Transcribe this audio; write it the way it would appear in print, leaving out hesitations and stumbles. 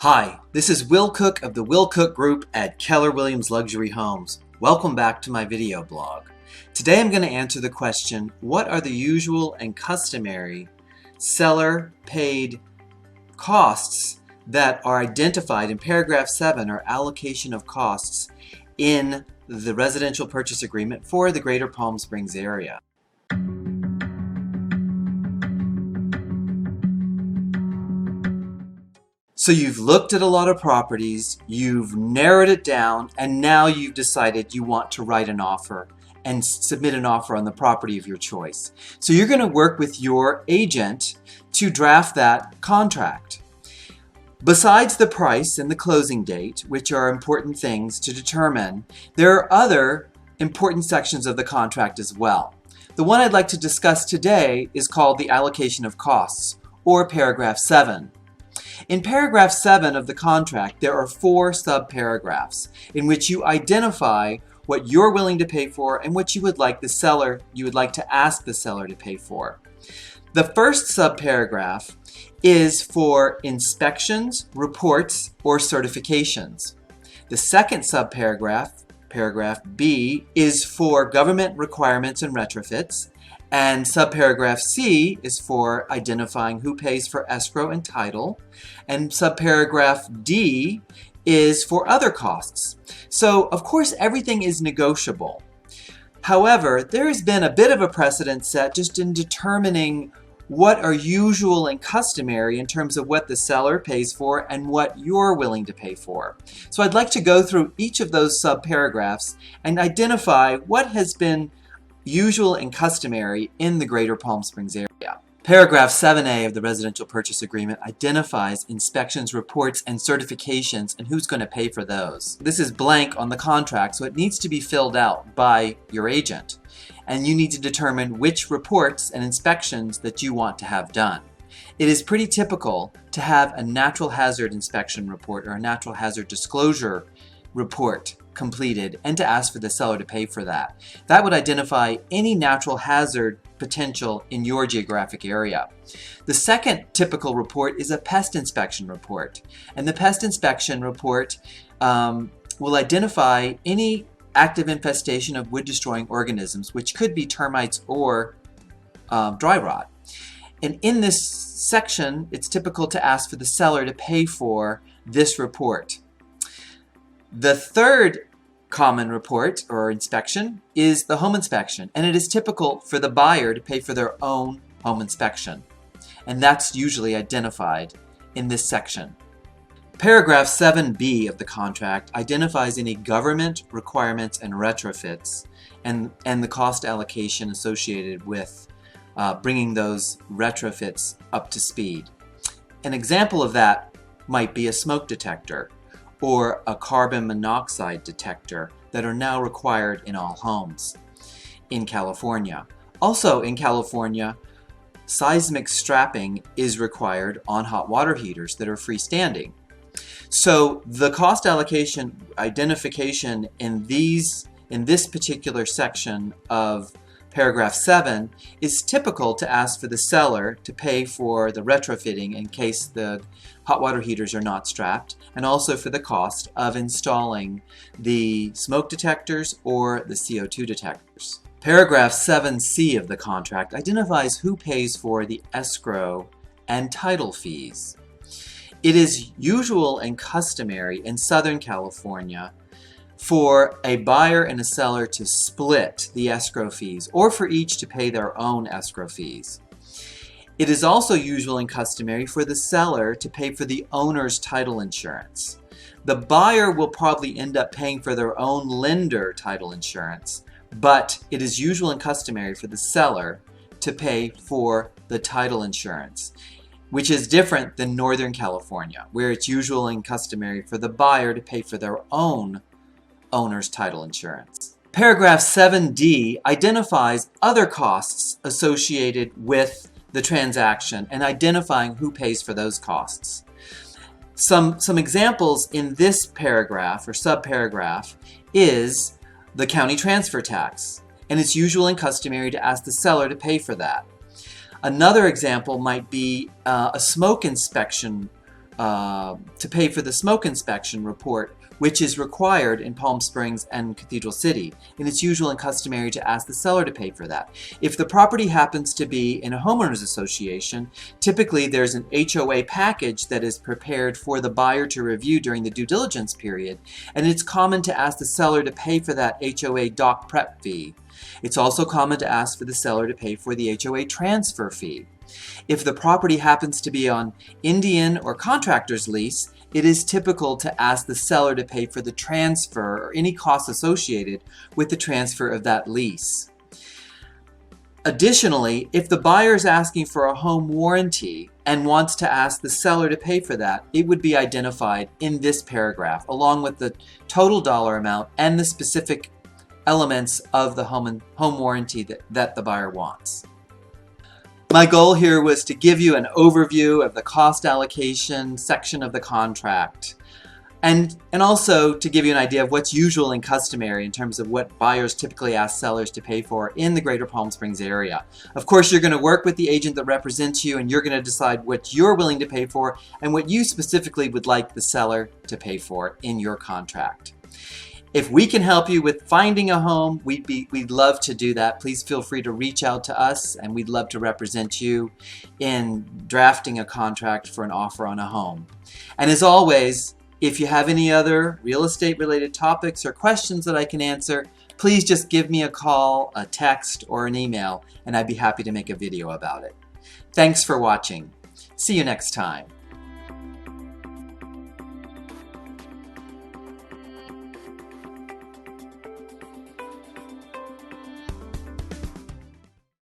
Hi, this is Will Cook of the Will Cook Group at Keller Williams Luxury Homes. Welcome back to my video blog. Today I'm going to answer the question, what are the usual and customary seller paid costs that are identified in paragraph 7 or allocation of costs in the residential purchase agreement for the Greater Palm Springs area. So you've looked at a lot of properties, you've narrowed it down, and now you've decided you want to write an offer and submit an offer on the property of your choice. So you're going to work with your agent to draft that contract. Besides the price and the closing date, which are important things to determine, there are other important sections of the contract as well. The one I'd like to discuss today is called the Allocation of Costs, or paragraph 7. In paragraph 7 of the contract, there are 4 subparagraphs in which you identify what you're willing to pay for and what you would like to ask the seller to pay for. The first subparagraph is for inspections, reports, or certifications. The second subparagraph, paragraph B, is for government requirements and retrofits. And subparagraph C is for identifying who pays for escrow and title. And subparagraph D is for other costs. So, of course, everything is negotiable. However, there has been a bit of a precedent set just in determining what are usual and customary in terms of what the seller pays for and what you're willing to pay for. So I'd like to go through each of those subparagraphs and identify what has been usual and customary in the Greater Palm Springs area. Paragraph 7A of the Residential Purchase Agreement identifies inspections, reports, and certifications and who's going to pay for those. This is blank on the contract, so it needs to be filled out by your agent. And you need to determine which reports and inspections that you want to have done. It is pretty typical to have a natural hazard inspection report or a natural hazard disclosure report completed and to ask for the seller to pay for that. That would identify any natural hazard potential in your geographic area. The second typical report is a pest inspection report. And the pest inspection report will identify any active infestation of wood-destroying organisms, which could be termites or dry rot. And in this section, it's typical to ask for the seller to pay for this report. The third common report or inspection is the home inspection, and it is typical for the buyer to pay for their own home inspection, and that's usually identified in this section. Paragraph 7B of the contract identifies any government requirements and retrofits and the cost allocation associated with bringing those retrofits up to speed. An example of that might be a smoke detector or a carbon monoxide detector that are now required in all homes in California. Also in California, seismic strapping is required on hot water heaters that are freestanding. So the cost allocation identification in this particular section of paragraph 7 is typical to ask for the seller to pay for the retrofitting in case the hot water heaters are not strapped, and also for the cost of installing the smoke detectors or the CO2 detectors. Paragraph 7C of the contract identifies who pays for the escrow and title fees. It is usual and customary in Southern California for a buyer and a seller to split the escrow fees, or for each to pay their own escrow fees. It is also usual and customary for the seller to pay for the owner's title insurance. The buyer will probably end up paying for their own lender title insurance, but it is usual and customary for the seller to pay for the title insurance, which is different than Northern California, where it's usual and customary for the buyer to pay for their own owner's title insurance. Paragraph 7D identifies other costs associated with the transaction and identifying who pays for those costs. Some examples in this paragraph or subparagraph is the county transfer tax, and it's usual and customary to ask the seller to pay for that. Another example might be a smoke inspection to pay for the smoke inspection report, which is required in Palm Springs and Cathedral City, and it's usual and customary to ask the seller to pay for that. If the property happens to be in a homeowners association, typically there's an HOA package that is prepared for the buyer to review during the due diligence period, and it's common to ask the seller to pay for that HOA doc prep fee. It's also common to ask for the seller to pay for the HOA transfer fee. If the property happens to be on Indian or contractor's lease, it is typical to ask the seller to pay for the transfer or any costs associated with the transfer of that lease. Additionally, if the buyer is asking for a home warranty and wants to ask the seller to pay for that, it would be identified in this paragraph, along with the total dollar amount and the specific elements of the home warranty that the buyer wants. My goal here was to give you an overview of the cost allocation section of the contract, and also to give you an idea of what's usual and customary in terms of what buyers typically ask sellers to pay for in the greater Palm Springs area. Of course, you're going to work with the agent that represents you, and you're going to decide what you're willing to pay for and what you specifically would like the seller to pay for in your contract. If we can help you with finding a home, we'd love to do that. Please feel free to reach out to us, and we'd love to represent you in drafting a contract for an offer on a home. And as always, if you have any other real estate related topics or questions that I can answer, please just give me a call, a text, or an email, and I'd be happy to make a video about it. Thanks for watching. See you next time.